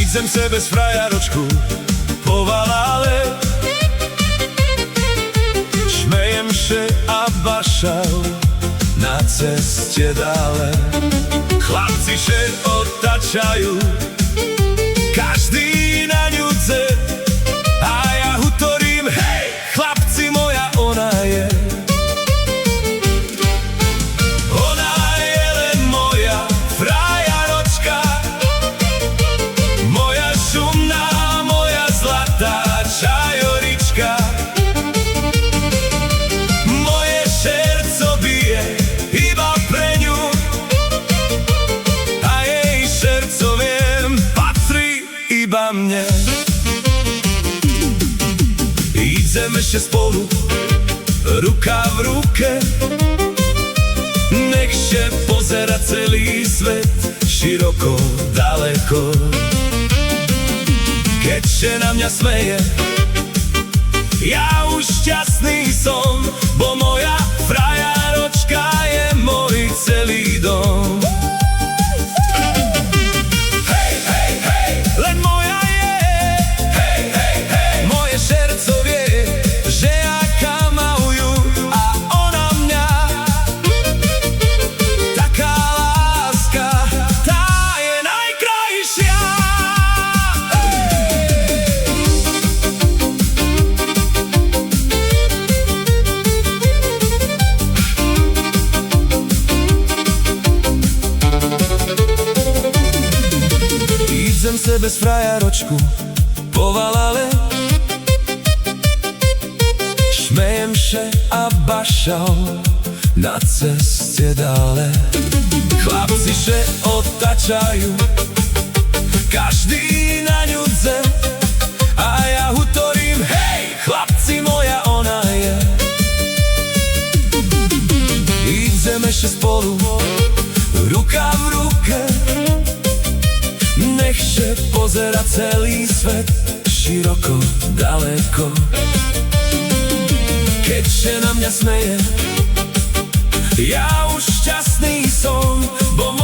Idem se bez frajaročku po Valale, šmejem še a bašal na ceste dále. Chlapci še otačajú, každý na ňu dze, a ja hutorím, hej, chlapci, moja ona je. Ona je len moja frajaročka, moja šumná, moja zlatá čajorička. Moje šerco bije iba pre ňu a jej šerco, viem, patrí iba mne. Ideme ešte spolu, ruka v ruke, nechže pozera celý svet, široko, daleko. Keďže na mňa smeje, ja už šťastný som, bo moja frajaročka je môj celý dom. Hej, hej, hej, len moja je. Hej, hej, hej, moje šerco vie, že ja kamalujú a ona mňa. Taká láska, tá je najkrajšia. Idem se bez frajaročku po Valale, šmejem še a bašal na ceste dále. Chlapci še otačajú, každý na ňu dze, a ja hutorím, hej, chlapci, moja ona je. Ideme ešte spolu, ruka v ruke, nechže pozera celý svet, široko, daleko. Keďže na mňa smeje, ja už šťastný som, bo